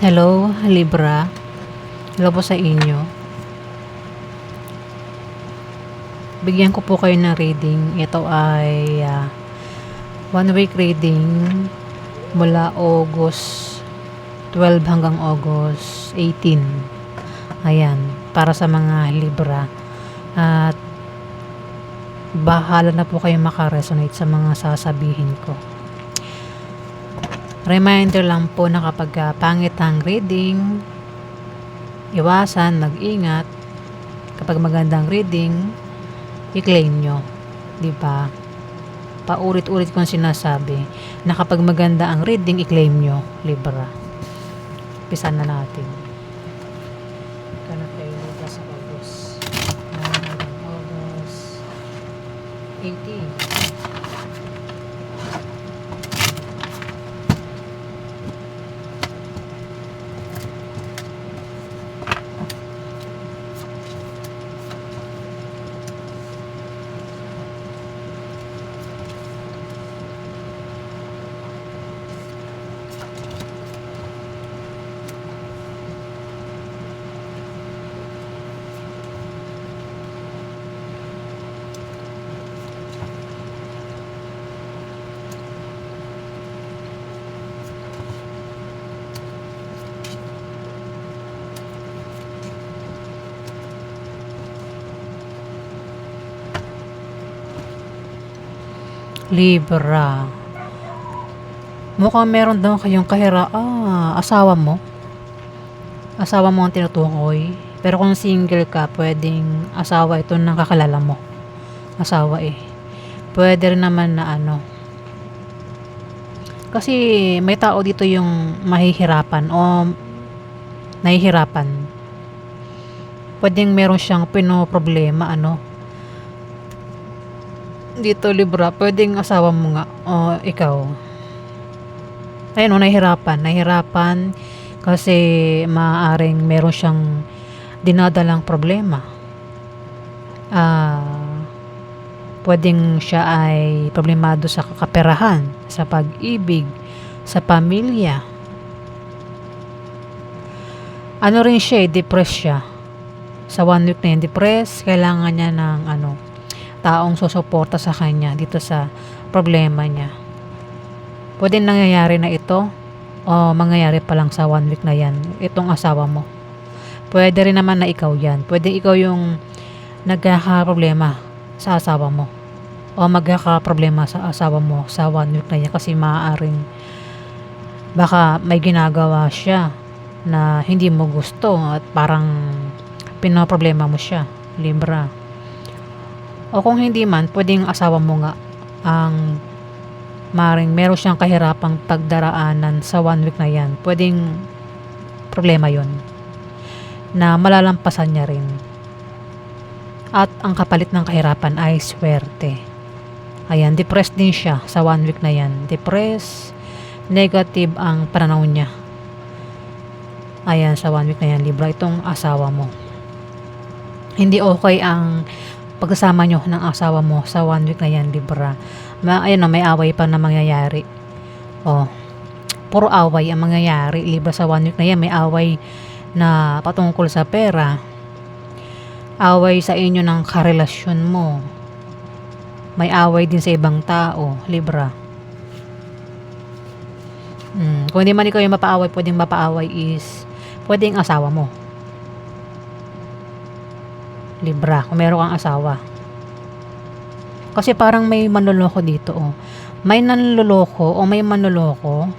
Hello, Libra. Hello po sa inyo. Bigyan ko po kayo ng reading. Ito ay 1 week reading mula August 12 hanggang August 18. Ayan, para sa mga Libra. At bahala na po kayo makaresonate sa mga sasabihin ko. Reminder lang po na kapag pangit ang reading, iwasan, mag-ingat. Kapag magandang reading, i-claim nyo. Diba? Paulit-ulit kong sinasabi na kapag maganda ang reading, i-claim nyo. Libra. Pisan na natin. Kanat kayo Libra sa August. August 18. Libra. Mukhang meron daw kayong asawa mo. Asawa mo ang tinutukoy. Pero kung single ka, pwedeng asawa ito ng kakalala mo. Asawa eh. Pwede rin naman na kasi may tao dito yung mahihirapan o nahihirapan. Pwedeng meron siyang pinoproblema dito Libra, pwedeng asawa mo nga o ikaw. Ayun nahihirapan kasi maaaring meron siyang dinadalang problema. Pwedeng siya ay problemado sa kakaperahan, sa pag-ibig, sa pamilya. Rin siya, depressed siya. Sa 1 week na yan, depressed, kailangan niya ng taong susuporta sa kanya dito sa problema niya. Pwede nangyayari na ito o mangyayari pa lang sa 1 week na yan, itong asawa mo. Pwede rin naman na ikaw yan. Pwede ikaw yung nagkakaproblema sa asawa mo o magkakaproblema sa asawa mo sa 1 week na yan kasi maaaring baka may ginagawa siya na hindi mo gusto at parang pinoproblema mo siya, Libra. O kung hindi man, pwedeng asawa mo nga ang maring meron siyang kahirapang pagdaraanan sa 1 week na yan. Pwedeng problema yon na malalampasan niya rin. At ang kapalit ng kahirapan ay swerte. Ayan, depressed din siya sa 1 week na yan. Depressed, negative ang pananaw niya. Ayan, sa 1 week na yan, Libra, itong asawa mo. Hindi okay ang pagkasama nyo ng asawa mo sa 1 week na yan, Libra. May away pa na mangyayari. Puro away ang mangyayari, Libra, sa 1 week na yan. May away na patungkol sa pera. Away sa inyo ng karelasyon mo. May away din sa ibang tao, Libra. Kung hindi man ikaw yung mapaaway, pwedeng mapaaway is pwedeng asawa mo, Libra, kung meron kang asawa. Kasi parang may manloloko dito May nanloloko o may manloloko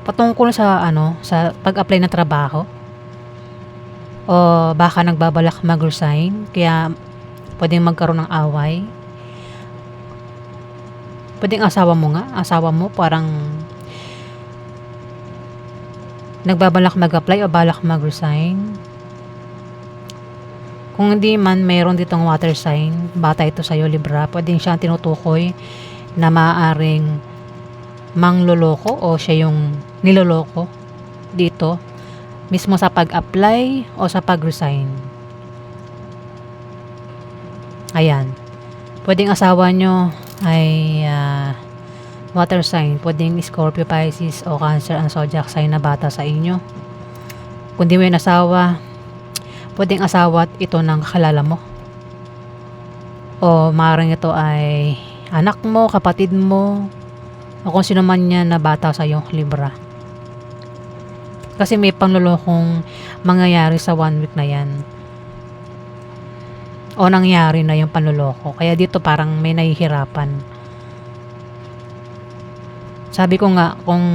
patungkol sa sa pag-apply ng trabaho. O baka nagbabalak mag-resign kaya pwedeng magkaroon ng away. Pwedeng asawa mo parang nagbabalak mag-apply o balak mag-resign. Kung hindi man, mayroon ditong water sign, bata ito sa'yo, Libra, pwedeng siyang tinutukoy na maaaring mangloloko o siya yung niloloko dito, mismo sa pag-apply o sa pag-resign. Ayan. Pwedeng asawa nyo ay Water sign, pwedeng Scorpio, Pisces o Cancer ang zodiac sign na bata sa inyo. Kung di mo yung asawa, pwedeng asawa at ito ng kakalala mo. O maaaring ito ay anak mo, kapatid mo, o kung sino man yan na bata sa iyo, Libra. Kasi may panlulokong mangyayari sa 1 week na yan. O nangyari na yung panluloko. Kaya dito parang may nahihirapan. Sabi ko nga, kung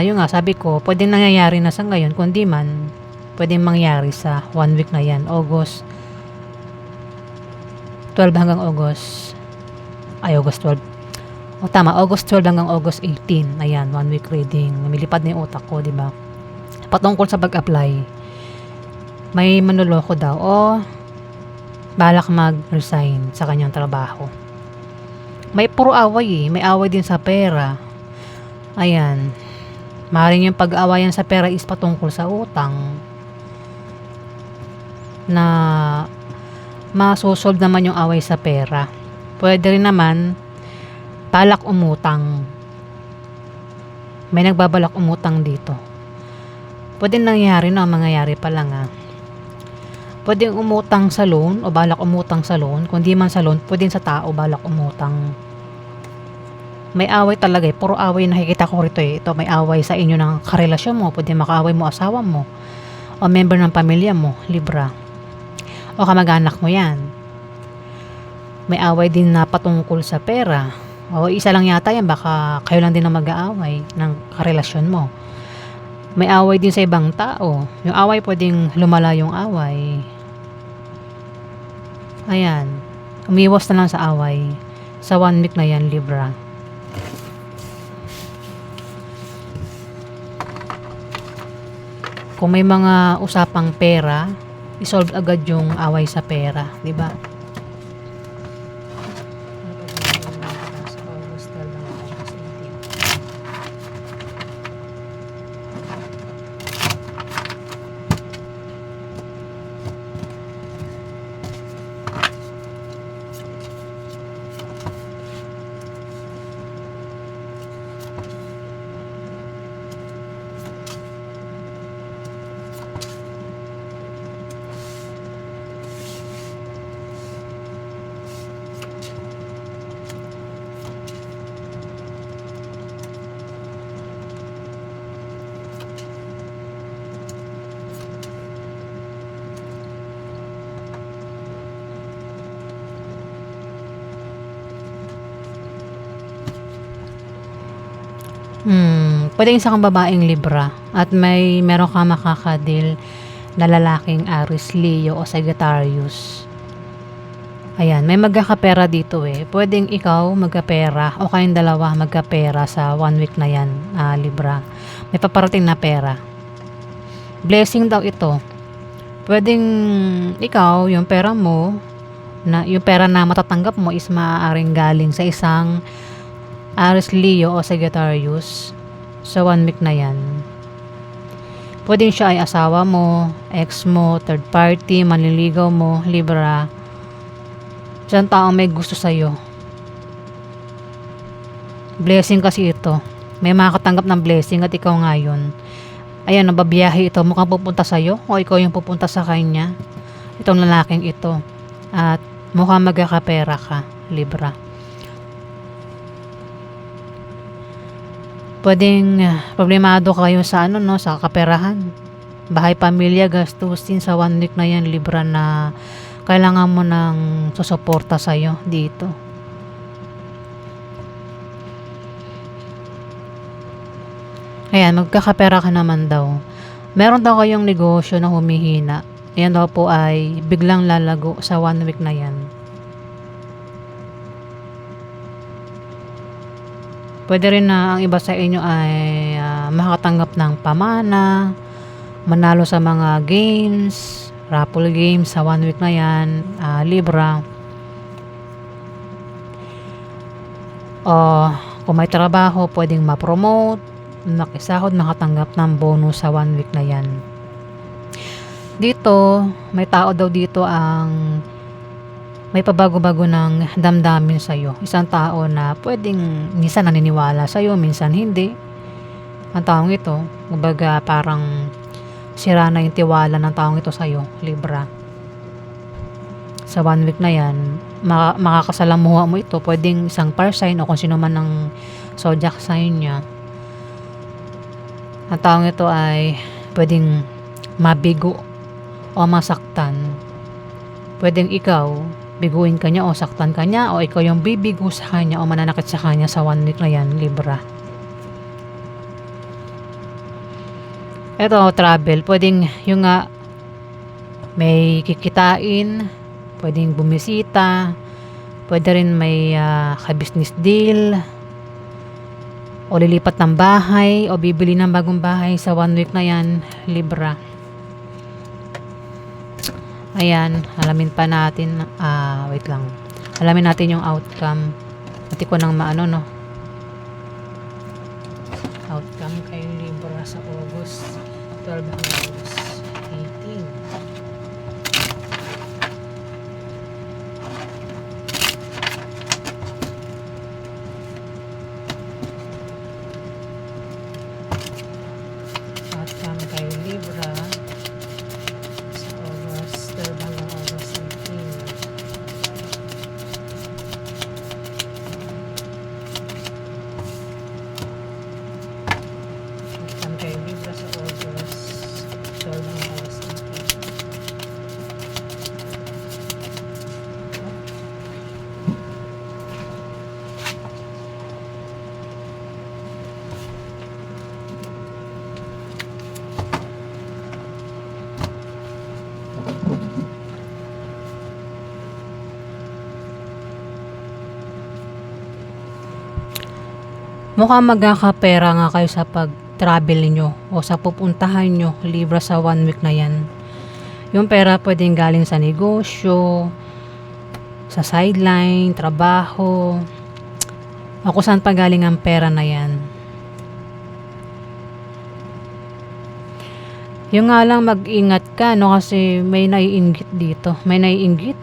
yun nga, sabi ko, pwedeng nangyayari na sa ngayon, kundi man, pwedeng mangyari sa 1 week na yan, August 12 hanggang August 12. O tama, August 12 hanggang August 18. Ayan, 1 week reading. Lumilipad na yung utak ko, di ba? Patungkol sa pag-apply, may manloloko daw o balak mag-resign sa kanyang trabaho. May puro away may away din sa pera. Ayan, maaaring yung pag-awayan sa pera is patungkol sa utang na masosolve naman yung away sa pera. Pwede rin naman balak umutang. May nagbabalak umutang dito. Pwede nangyari na, mangyayari pa lang Pwede umutang sa loan o balak umutang sa loan. Kung di man sa loan, pwede sa tao balak umutang. May away talaga puro away nakikita ko rito Ito may away sa inyo ng karelasyon mo. Pwede makaaway mo asawa mo o member ng pamilya mo, Libra. O kamag-anak mo yan. May away din na patungkol sa pera. O isa lang yata yan, baka kayo lang din na mag-aaway ng karelasyon mo. May away din sa ibang tao. Yung away pwedeng lumala yung away. Ayan. Umiwas na lang sa away. Sa 1 week na yan, Libra. Kung may mga usapang pera, isolve agad yung away sa pera, di ba? Pwede isa kang babaeng Libra at meron kang makakadil na lalaking Aries, Leo o Sagittarius. Ayan, may magkakapera dito Pwedeng ikaw magkapera o kayong dalawa magkapera sa 1 week na yan, Libra. May paparating na pera. Blessing daw ito. Pwedeng ikaw, yung pera mo, yung pera na matatanggap mo is maaaring galing sa isang Aries, Leo o Sagittarius sa 1 week na yan. Pwedeng siya ay asawa mo, ex mo, third party, manliligaw mo, Libra. Siyang taong may gusto sa'yo. Blessing kasi ito. May makakatanggap ng blessing at ikaw ngayon. Ayan, nababiyahe ito. Mukhang pupunta sa'yo o ikaw yung pupunta sa kanya. Itong lalaking ito. At mukhang magkakapera ka, Libra. Pwedeng problemado kayo sa sa kaperahan. Bahay, pamilya, gastusin sa 1 week na yan, Libra, na kailangan mo ng susuporta sa'yo dito. Ayan, magkakapera ka naman daw. Meron daw kayong negosyo na humihina. Ayan daw po ay biglang lalago sa 1 week na yan. Pwede rin na ang iba sa inyo ay makakatanggap ng pamana, manalo sa mga games, raffle games sa 1 week na yan, Libra. O kung may trabaho, pwedeng ma-promote, makisahod, makatanggap ng bonus sa 1 week na yan. Dito, may tao daw dito ang may pabago-bago ng damdamin sa'yo. Isang tao na pwedeng minsan naniniwala sa'yo, minsan hindi. Ang taong ito, kumbaga parang sira na yung tiwala ng taong ito sa'yo, Libra. Sa 1 week na yan, makakasalamuha mo ito. Pwedeng isang fire sign o kung sino man ang zodiac sign niya. Ang taong ito ay pwedeng mabigo o masaktan. Pwedeng ikaw, biguin ka niya o saktan ka niya, o ikaw yung bibigo sa kanya o mananakit sa kanya sa 1 week na yan, Libra. Ito, travel. Pwedeng yung may kikitain, pwedeng bumisita, pwede rin may ka-business deal, o lilipat ng bahay, o bibili ng bagong bahay sa 1 week na yan, Libra. Ayan, alamin pa natin, wait lang. Alamin natin yung outcome. Pati ko nang maano, no? Outcome kay Libra sa August 12 hanggang August 18. Outcome kay Libra sa August 12 hanggang August 18. Outcome kay Libra sa August 12 hanggang August 18. Mukhang magkakapera nga kayo sa pag-travel nyo o sa pupuntahan nyo, Libra, sa 1 week na yan. Yung pera pwedeng galing sa negosyo, sa sideline, trabaho, o kung saan pa galing ang pera na yan. Yung nga lang, mag-ingat ka, no, kasi may naiinggit dito. May naiinggit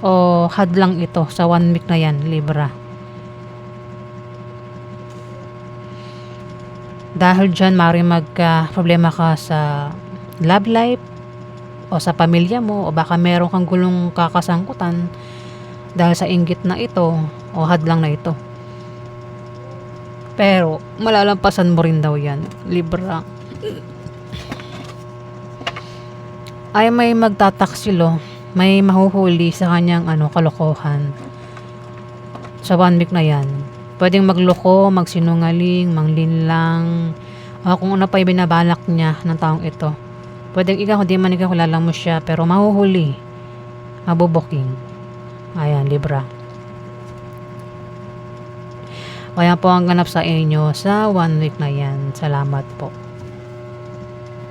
o hadlang ito sa 1 week na yan, Libra. Dahil dyan, maaaring magka-problema ka sa love life o sa pamilya mo, o baka meron kang gulong kakasangkutan dahil sa inggit na ito o hadlang na ito. Pero malalampasan mo rin daw yan, Libra. Ay may magtataksilo, may mahuhuli sa kanyang kalokohan sa 1 week na yan. Pwedeng magloko, magsinungaling, manglinlang, o kung ano pa yung binabalak niya ng taong ito. Pwedeng ikaw, hindi man ikaw kilala mo siya, pero mahuhuli, mabubuking. Ayan, Libra. Kaya po ang ganap sa inyo sa 1 week na yan. Salamat po.